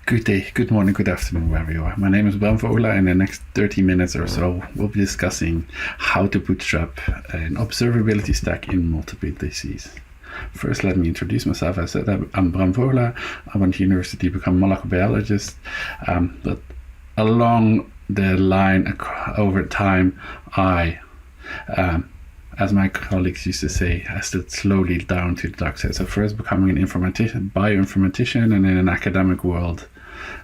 Good day, good morning, good afternoon, wherever you are. My name is Bram Vogelaar. In the next 30 minutes or so, we'll be discussing how to bootstrap an observability stack in multiple DCs. First, let me introduce myself. I said I'm Bram Vogelaar. I went to university to become a molecular biologist, but along the line over time, as my colleagues used to say, I slid slowly down to the dark side. So first becoming an bioinformatician, and in an academic world,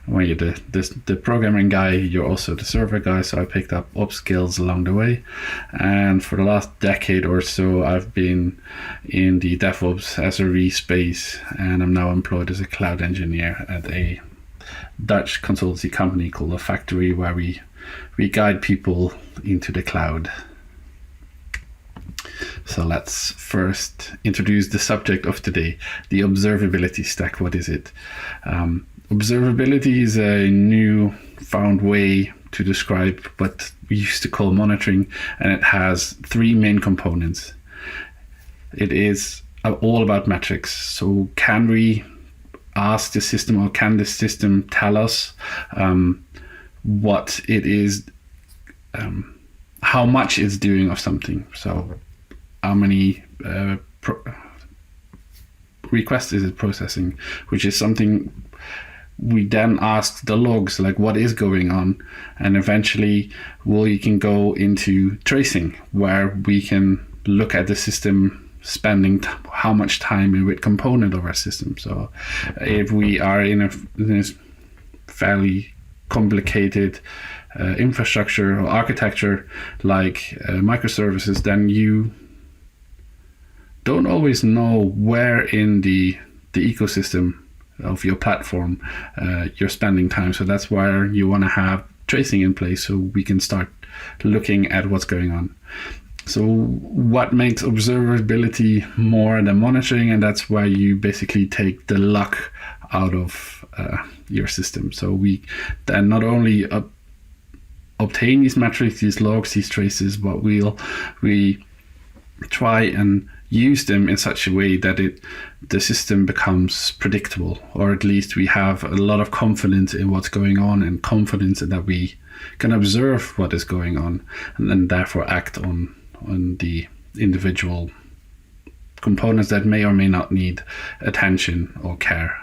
when you're the programming guy, you're also the server guy. So I picked up ops skills along the way. And for the last decade or so, I've been in the DevOps SRE space, and I'm now employed as a cloud engineer at a Dutch consultancy company called The Factory, where we guide people into the cloud. So let's first introduce the subject of today, the observability stack. What is it? Observability is a new found way to describe what we used to call monitoring, and it has three main components. It is all about metrics. So can we ask the system, or can the system tell us what it is, how much it's doing of something? So how many requests is it processing, which is something we then ask the logs, like what is going on, and eventually you can go into tracing, where we can look at the system spending how much time in which component of our system. So if we are in a fairly complicated infrastructure or architecture like microservices, then you don't always know where in the ecosystem of your platform you're spending time. So that's why you want to have tracing in place, so we can start looking at what's going on. So what makes observability more than monitoring? And that's why you basically take the luck out of your system. So we then not only obtain these metrics, these logs, these traces, but we try and use them in such a way that the system becomes predictable, or at least we have a lot of confidence in what's going on, and confidence that we can observe what is going on, and then therefore act on the individual components that may or may not need attention or care.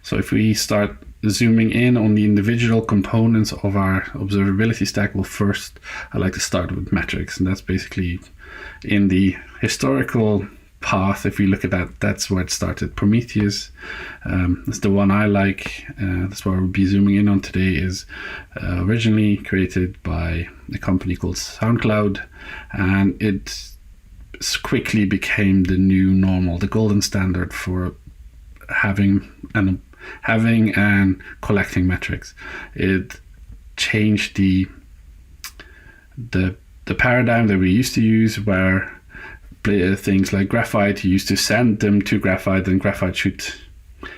So if we start zooming in on the individual components of our observability stack, well, first I like to start with metrics, and that's basically in the historical path. If we look at that, that's where it started. Prometheus is the one I like. That's what we'll be zooming in on today. Is originally created by a company called SoundCloud, and it quickly became the new normal, the golden standard for having and collecting metrics. It changed the paradigm that we used to use, where things like Graphite, you used to send them to Graphite, and Graphite should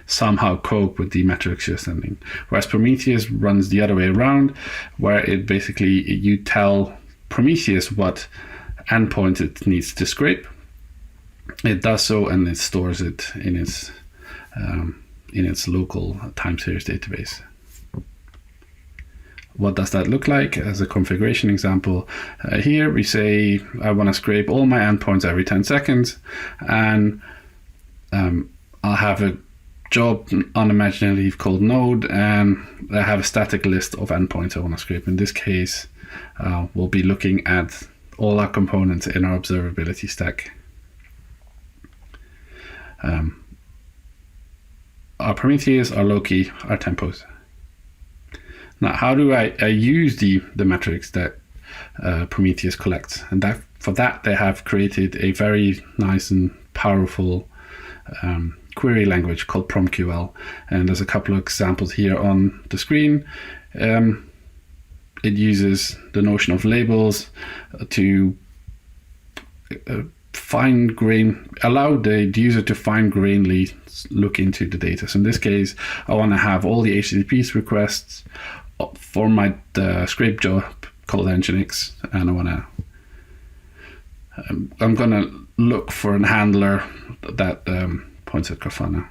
somehow cope with the metrics you're sending. Whereas Prometheus runs the other way around, where it basically, you tell Prometheus what endpoint it needs to scrape. It does so, and it stores it in its local time series database. What does that look like? As a configuration example, here we say I want to scrape all my endpoints every 10 seconds, and I'll have a job unimaginably called node, and I have a static list of endpoints I want to scrape. In this case, we'll be looking at all our components in our observability stack. Our Prometheus, our Loki, our tempos. Now, how do I use the metrics that Prometheus collects? And for that, they have created a very nice and powerful query language called PromQL. And there's a couple of examples here on the screen. It uses the notion of labels to allow the user to fine-grainedly look into the data. So in this case, I want to have all the HTTP requests for my scrape job called nginx, and I'm gonna look for a handler that points at Grafana.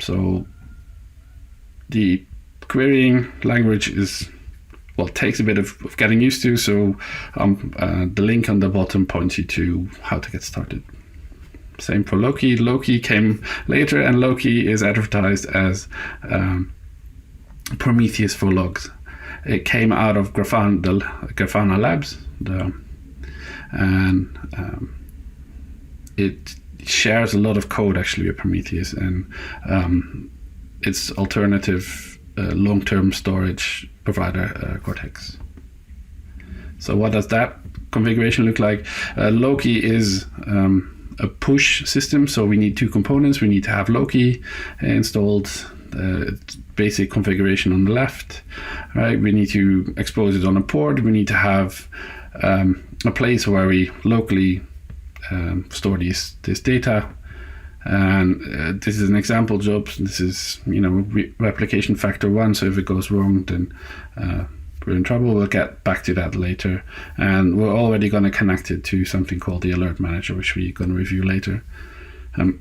So the querying language takes a bit of getting used to. So the link on the bottom points you to how to get started. Same for Loki. Loki came later, and Loki is advertised as Prometheus for logs. It came out of Grafana Labs, and it shares a lot of code actually with Prometheus, and its alternative long-term storage provider, Cortex. So what does that configuration look like? Loki is a push system, so we need two components. We need to have Loki installed, basic configuration on the left, right? We need to expose it on a port. We need to have a place where we locally store this data. And this is an example job. This is, replication factor 1. So if it goes wrong, then we're in trouble. We'll get back to that later. And we're already going to connect it to something called the Alertmanager, which we're going to review later.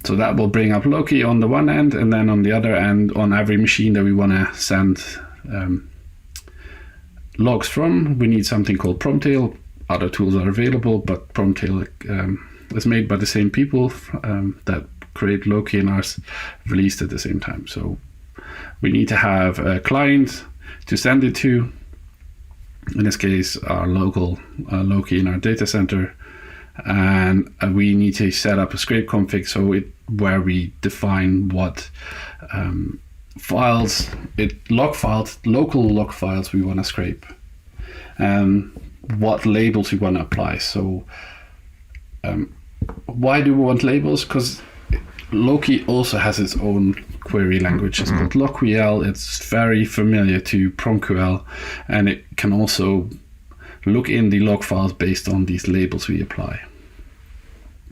So that will bring up Loki on the one end, and then on the other end, on every machine that we want to send logs from, we need something called PromQL. Other tools are available, but PromQL is made by the same people that create Loki and are released at the same time. So we need to have a client to send it to. In this case, our local Loki in our data center. And we need to set up a scrape config where we define what local log files we want to scrape, and what labels we want to apply. So why do we want labels? Because Loki also has its own query language. It's called LogQL. It's very familiar to PromQL, and it can also look in the log files based on these labels we apply.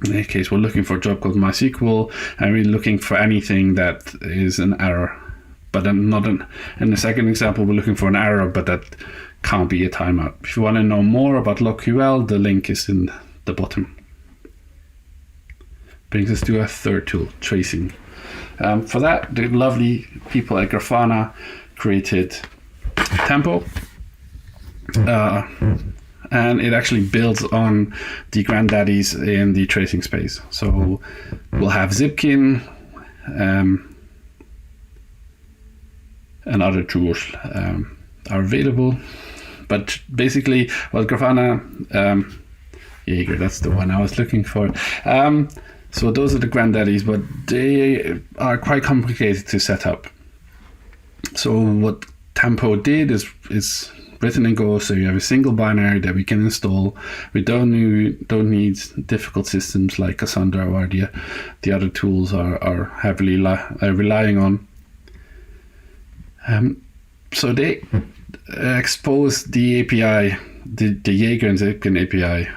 In this case, we're looking for a job called MySQL, and we're looking for anything that is an error. But in the second example, we're looking for an error, but that can't be a timeout. If you want to know more about LogQL, the link is in the bottom. Brings us to a third tool, tracing. For that, the lovely people at Grafana created Tempo. And it actually builds on the granddaddies in the tracing space. So we'll have Zipkin and other tools are available. But basically, Grafana, Jaeger, that's the one I was looking for. So those are the granddaddies, but they are quite complicated to set up. So what Tempo did is written in Go, so you have a single binary that we can install. We don't need difficult systems like Cassandra or the other tools are heavily relying on. So they expose the API, the Jaeger and Zipkin API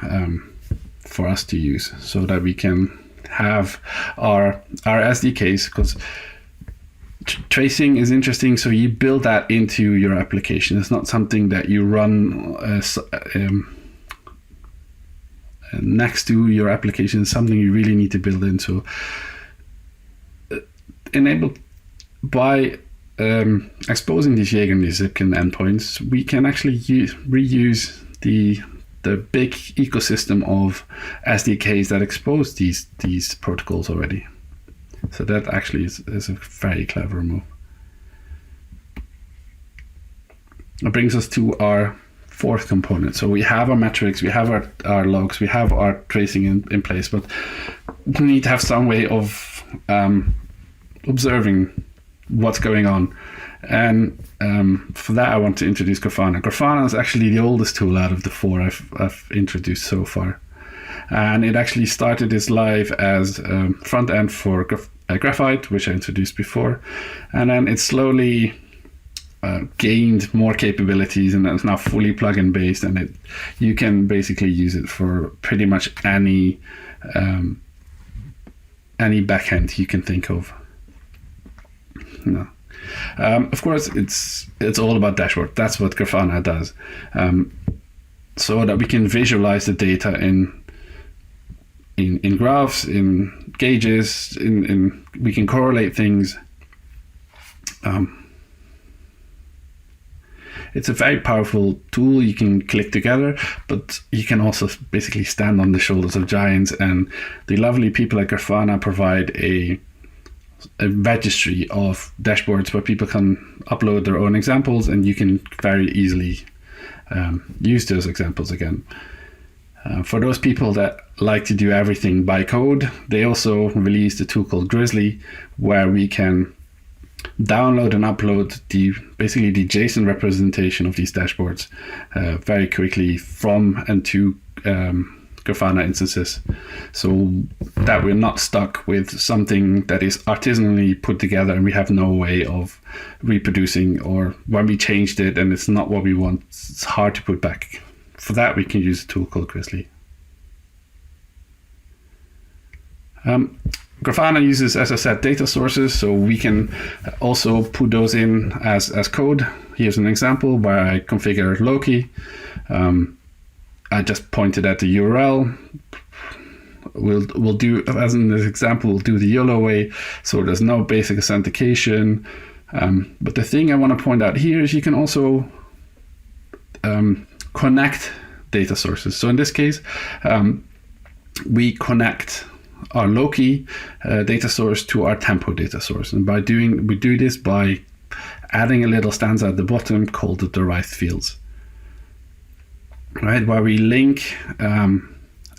for us to use, so that we can have our SDKs, because tracing is interesting. So you build that into your application. It's not something that you run next to your application. It's something you really need to build in. So enabled by exposing these Jaeger and these Zipkin endpoints, we can actually reuse the big ecosystem of SDKs that expose these protocols already. So that actually is a very clever move. It brings us to our fourth component. So we have our metrics, we have our logs, we have our tracing in place, but we need to have some way of observing what's going on. And for that, I want to introduce Grafana. Grafana is actually the oldest tool out of the four I've introduced so far. And it actually started its life as front end for Graphite, which I introduced before. And then it slowly gained more capabilities, and it's now fully plugin based. And you can basically use it for pretty much any backend you can think of. No. Of course, it's all about dashboard. That's what Grafana does, so that we can visualize the data in graphs, in gauges, we can correlate things. it's a very powerful tool. You can click together, but you can also basically stand on the shoulders of giants. And the lovely people at Grafana provide a registry of dashboards where people can upload their own examples, and you can very easily use those examples again. For those people that like to do everything by code, they also released a tool called Grizzly, where we can download and upload basically the JSON representation of these dashboards very quickly from and to Grafana instances, so that we're not stuck with something that is artisanally put together and we have no way of reproducing, or when we changed it and it's not what we want, it's hard to put back. For that, we can use a tool called Grizzly. Grafana uses, as I said, data sources, so we can also put those in as code. Here's an example where I configure Loki. I just pointed at the URL. We'll do, as in this example, we'll do the YOLO way, so there's no basic authentication. But the thing I want to point out here is you can also connect data sources. So in this case, we connect our Loki data source to our Tempo data source, and we do this by adding a little stanza at the bottom called the derived fields, right? Where we link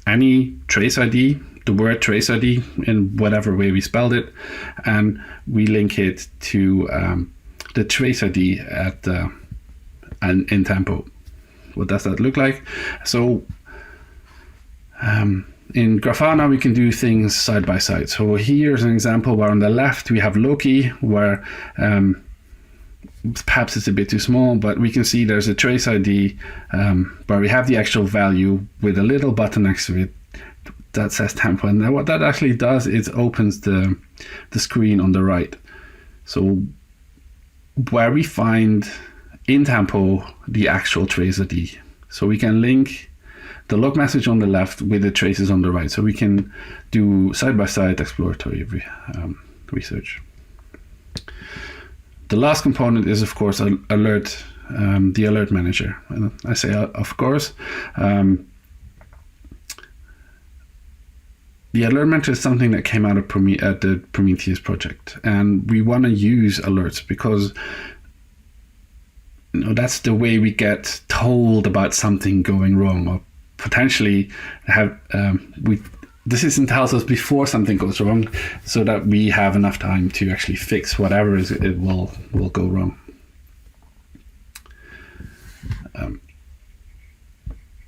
any trace ID, the word trace ID in whatever way we spelled it, and we link it to the trace ID in Tempo. What does that look like? So in Grafana, we can do things side by side. So here's an example where on the left we have Loki, where perhaps it's a bit too small, but we can see there's a trace ID where we have the actual value with a little button next to it that says Tempo. And what that actually does is opens the screen on the right. So where we find in Tempo the actual trace ID. So we can link the log message on the left with the traces on the right. So we can do side-by-side exploratory research. The last component is, of course, the alert manager. And I say, of course, the alert manager is something that came out of the Prometheus project, and we want to use alerts because that's the way we get told about something going wrong, or potentially have the system tells us before something goes wrong, so that we have enough time to actually fix whatever it will go wrong.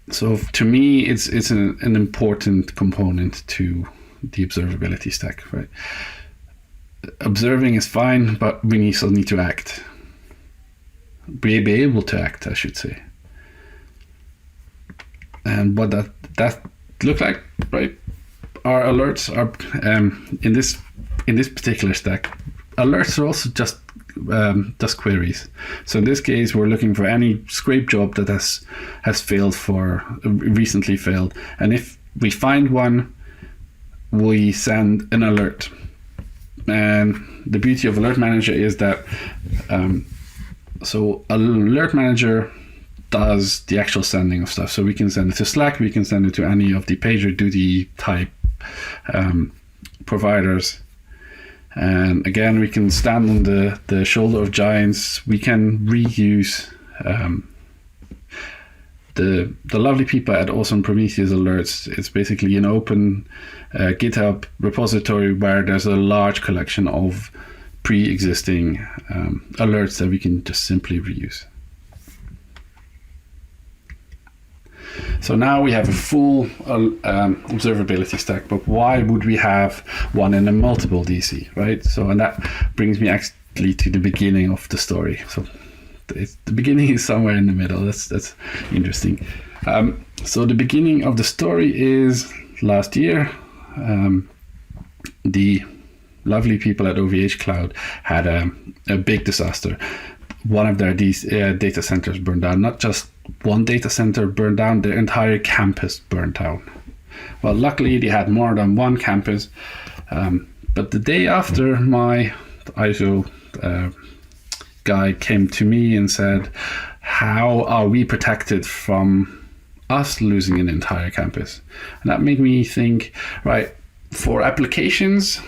So to me, it's an important component to the observability stack, right? Observing is fine, but we still need to act. Be able to act, I should say. And what that look like, right? Our alerts are in this particular stack. Alerts are also just queries. So in this case, we're looking for any scrape job that has failed recently failed, and if we find one, we send an alert. And the beauty of Alert Manager is that so Alert Manager does the actual sending of stuff. So we can send it to Slack, we can send it to any of the PagerDuty type providers. And again, we can stand on the shoulder of giants. We can reuse the lovely people at Awesome Prometheus Alerts. It's basically an open GitHub repository where there's a large collection of pre-existing alerts that we can just simply reuse. So now we have a full observability stack, but why would we have one in a multiple DC, right? So, and that brings me actually to the beginning of the story. So the beginning is somewhere in the middle. That's interesting. So the beginning of the story is last year. The lovely people at OVH Cloud had a big disaster. One of their data centers burned down. Not just one data center burned down, their entire campus burned down. Well, luckily they had more than one campus. But the day after, my ISO guy came to me and said, how are we protected from us losing an entire campus? And that made me think, right, for applications,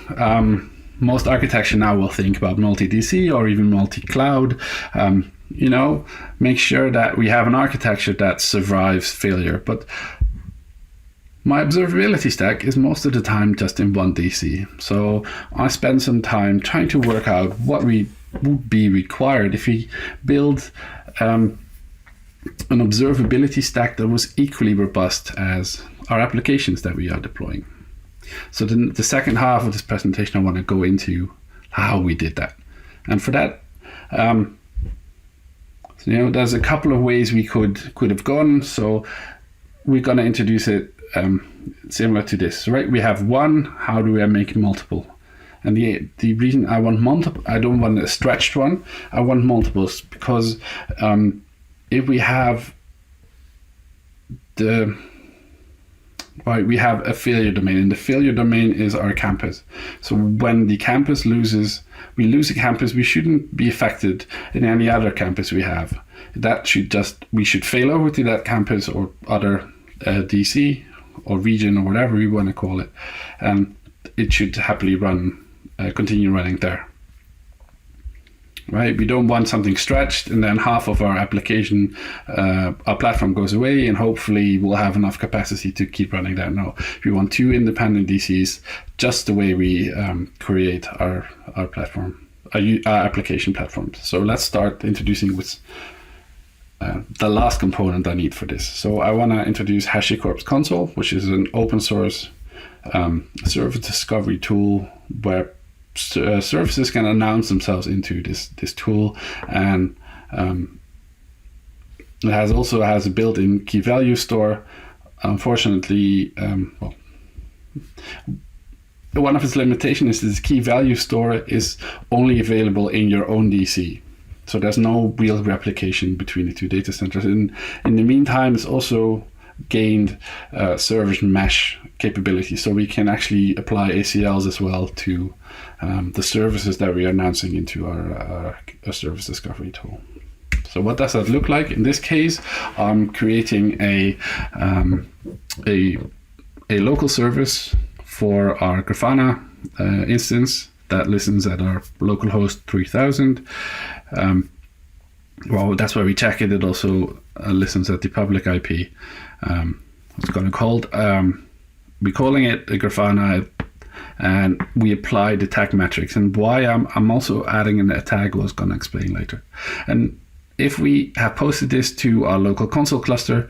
most architecture now will think about multi-DC or even multi-cloud. Make sure that we have an architecture that survives failure. But my observability stack is most of the time just in one DC. So I spend some time trying to work out what would be required if we build an observability stack that was equally robust as our applications that we are deploying. So the second half of this presentation, I want to go into how we did that. And for that, there's a couple of ways we could have gone. So we're going to introduce it similar to this, right? We have one, how do I make multiple? And the reason I want multiple, I don't want a stretched one, I want multiples, because if we have we have a failure domain, and the failure domain is our campus. So when the campus we lose a campus, we shouldn't be affected in any other campus we have. We should fail over to that campus or other DC or region or whatever we want to call it, and it should happily continue running there. Right? We don't want something stretched and then half of our application, our platform goes away, and hopefully we'll have enough capacity to keep running that. No, we want two independent DCs, just the way we create our platform, our application platforms. So let's start introducing with the last component I need for this. So I want to introduce HashiCorp Consul, which is an open source service discovery tool where services can announce themselves into this tool, and it also has a built-in key value store. Unfortunately, one of its limitations is this key value store is only available in your own DC. So there's no real replication between the two data centers. In the meantime, it's also gained service mesh capability, so we can actually apply ACLs as well to the services that we are announcing into our service discovery tool. So what does that look like? In this case, I'm creating a local service for our Grafana instance that listens at our localhost 3000. That's where we check it. It also listens at the public IP. It's going to called. We're calling it a Grafana, and we apply the tag metrics. And why I'm also adding a tag, I was going to explain later. And if we have posted this to our local Consul cluster,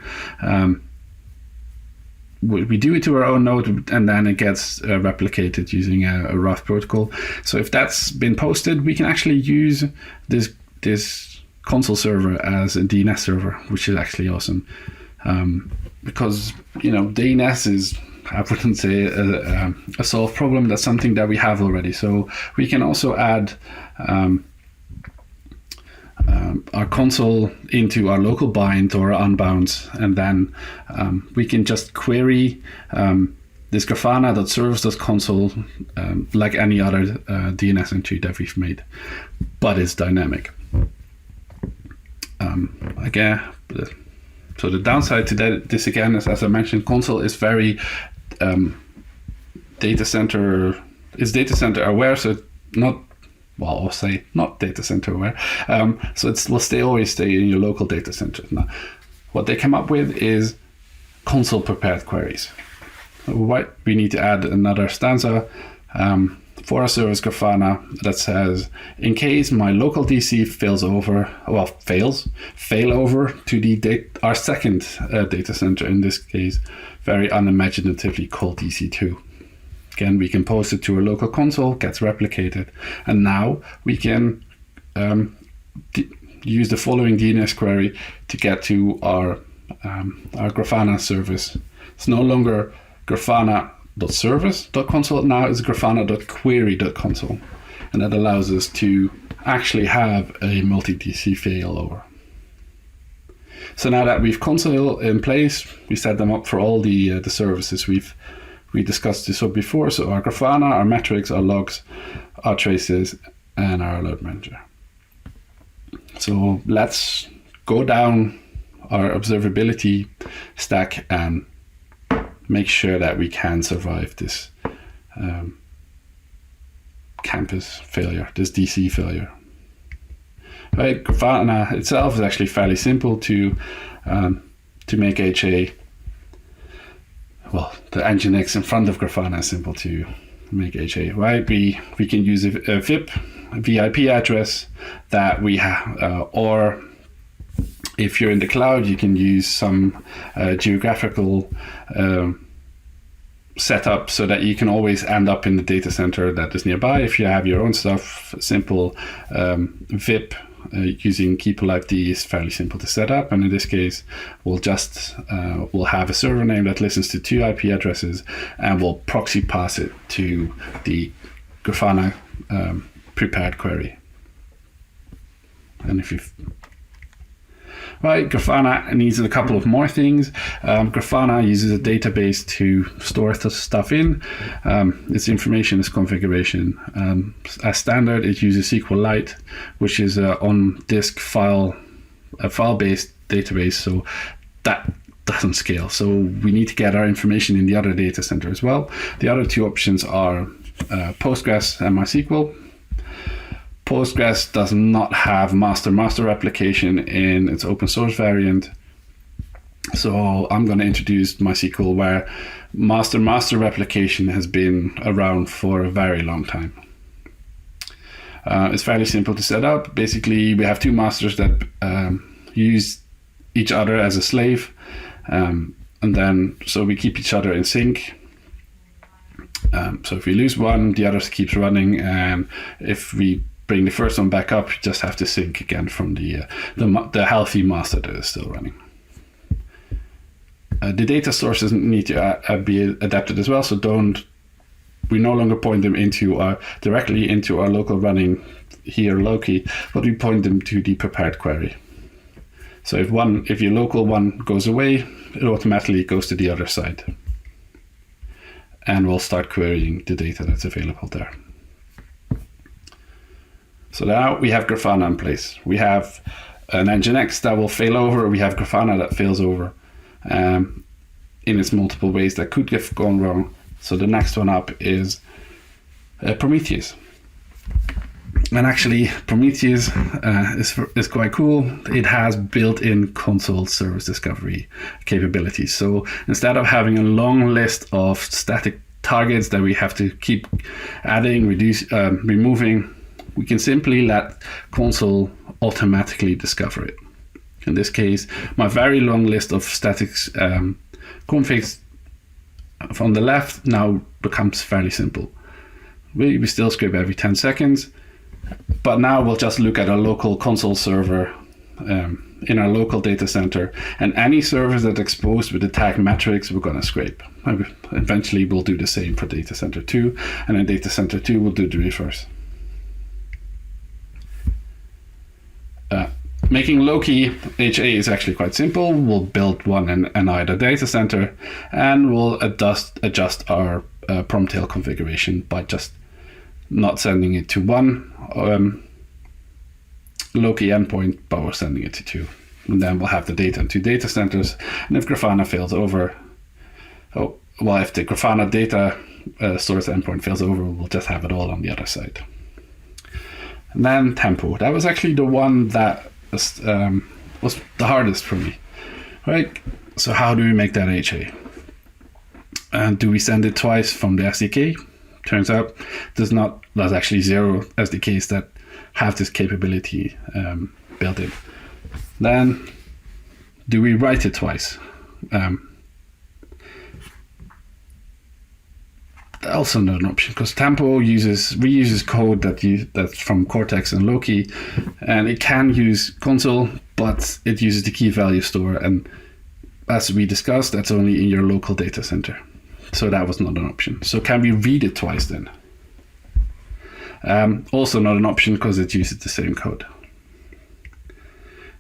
we do it to our own node, and then it gets replicated using a RAF protocol. So if that's been posted, we can actually use this Consul server as a DNS server, which is actually awesome. Because DNS is, I wouldn't say a solved problem. That's something that we have already. So we can also add our console into our local bind or unbounds, and then we can just query this grafana.service.console like any other DNS entry that we've made, but it's dynamic. Again, so the downside to this again is, as I mentioned, Consul is very data center aware. So I'll say not data center aware. So it will always stay in your local data center. Now, what they come up with is Consul prepared queries. We need to add another stanza for our service Grafana that says, in case my local DC fail over to our second data center, in this case, very unimaginatively called DC2. Again, we can post it to a local console, gets replicated, and now we can use the following DNS query to get to our Grafana service. It's no longer grafana.service.console, now it's grafana.query.console, and that allows us to actually have a multi-DC failover. So now that we've Consul in place, we set them up for all the services we discussed this before. So our Grafana, our metrics, our logs, our traces, and our Alertmanager. So let's go down our observability stack and make sure that we can survive this campus failure, this DC failure. Right, Grafana itself is actually fairly simple to make HA. Well, the nginx in front of Grafana is simple to make HA. Right, we can use a VIP address that we have, or if you're in the cloud, you can use some geographical setup so that you can always end up in the data center that is nearby. If you have your own stuff, simple VIP using key polite is fairly simple to set up. And in this case, we'll have a server name that listens to 2 IP addresses, and we'll proxy pass it to the Grafana prepared query. And if you've Right, Grafana needs a couple of more things. Grafana uses a database to store stuff in. Its information is configuration. As standard, it uses SQLite, which is a on-disk file-based database, so that doesn't scale. So we need to get our information in the other data center as well. The other 2 options are Postgres and MySQL. Postgres does not have master replication in its open source variant. So I'm going to introduce MySQL, where master replication has been around for a very long time. It's fairly simple to set up. Basically, we have 2 masters that use each other as a slave. And then, so we keep each other in sync. So if we lose one, the other keeps running. And if we bring the first one back up, you just have to sync again from the healthy master that is still running. The data sources need to be adapted as well, so we no longer point them directly into our local running here Loki, but we point them to the prepared query. So if your local one goes away, it automatically goes to the other side, and we'll start querying the data that's available there. So now we have Grafana in place. We have an nginx that will fail over. We have Grafana that fails over in its multiple ways that could have gone wrong. So the next one up is Prometheus. And actually, Prometheus is quite cool. It has built-in Consul service discovery capabilities. So instead of having a long list of static targets that we have to keep adding, removing, we can simply let Consul automatically discover it. In this case, my very long list of static configs from the left now becomes fairly simple. We still scrape every 10 seconds, but now we'll just look at a local Consul server in our local data center, and any servers that are exposed with the tag metrics, we're going to scrape. Eventually, we'll do the same for data center 2, and in data center 2, we'll do the reverse. Making Loki HA is actually quite simple. We'll build one in either data center, and we'll adjust our PromQL configuration by just not sending it to one Loki endpoint, but we're sending it to 2. And then we'll have the data in 2 data centers. And if Grafana fails over, if the Grafana data source endpoint fails over, we'll just have it all on the other side. And then Tempo. That was actually the one that was the hardest for me, right? So how do we make that HA? And do we send it twice from the SDK? Turns out there's actually 0 SDKs that have this capability built in. Then do we write it twice? Also not an option, because Tempo reuses code that's from Cortex and Loki, and it can use Consul, but it uses the key value store, and as we discussed, that's only in your local data center. So that was not an option. So can we read it twice then? Also not an option, because it uses the same code.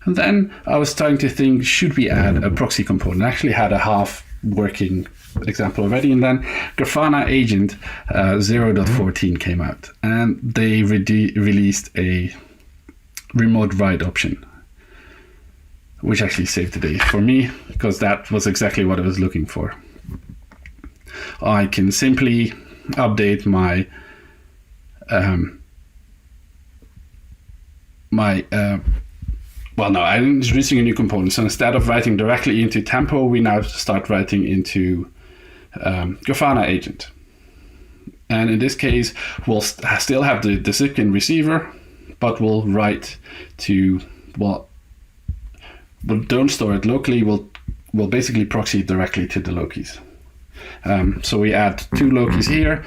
And then I was starting to think, should we add a proxy component? I actually had a half working example already, and then Grafana Agent 0.14 came out, and they released a remote write option. which actually saved the day for me, because that was exactly what I was looking for. I can simply update my I'm introducing a new component. So instead of writing directly into Tempo, we now start writing into Grafana Agent. And in this case, we'll still have the Zipkin receiver, but we'll write to, well, don't store it locally. We'll basically proxy it directly to the Lokis. So we add 2 Lokis here,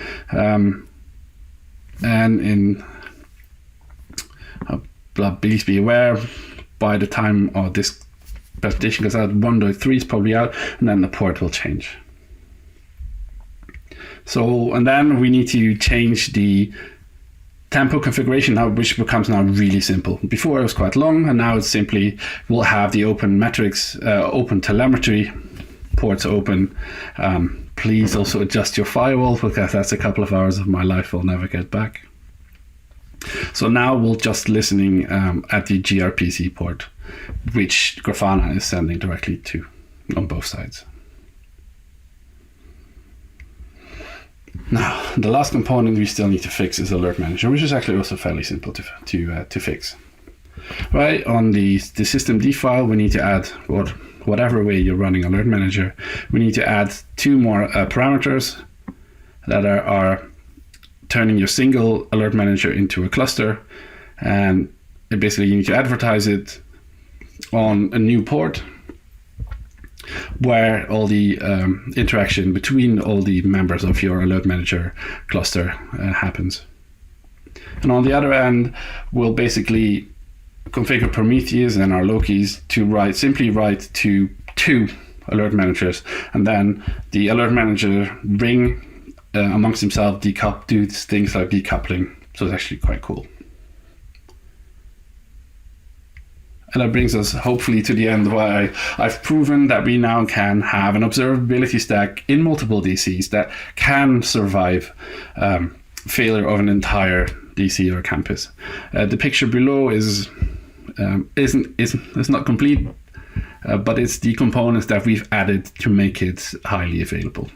and please be aware, by the time this presentation goes out, 1.3 is probably out, and then the port will change. So, and then we need to change the Tempo configuration now, which becomes now really simple. Before it was quite long, and now it's simply, we'll have the open metrics, open telemetry, ports open. Please also adjust your firewall, because that's a couple of hours of my life I'll never get back. So now we'll just listening at the gRPC port, which Grafana is sending directly to on both sides. Now, the last component we still need to fix is Alertmanager, which is actually also fairly simple to fix. Right, on the systemd file, we need to add, whatever way you're running Alertmanager, we need to add 2 more parameters that are turning your single Alertmanager into a cluster, and basically you need to advertise it on a new port where all the interaction between all the members of your Alertmanager cluster happens. And on the other end, we'll basically configure Prometheus and our Lokis to simply write to 2 Alertmanagers, and then the Alertmanager ring amongst himself do things like decoupling. So it's actually quite cool. And that brings us hopefully to the end where I've proven that we now can have an observability stack in multiple DCs that can survive failure of an entire DC or campus. The picture below is not complete, but it's the components that we've added to make it highly available.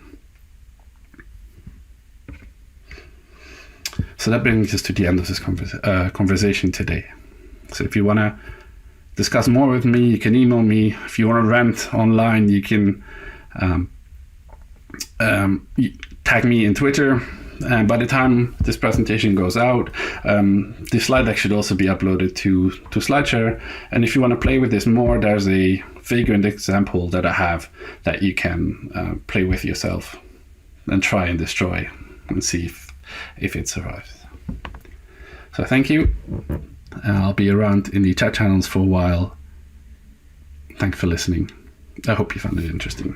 So that brings us to the end of this conversation today. So if you want to discuss more with me, you can email me. If you want to rant online, you can tag me in Twitter. And by the time this presentation goes out, the slide deck should also be uploaded to SlideShare. And if you want to play with this more, there's a Vagrant example that I have that you can play with yourself and try and destroy and see if it survives. So thank you. I'll be around in the chat channels for a while. Thanks for listening. I hope you found it interesting.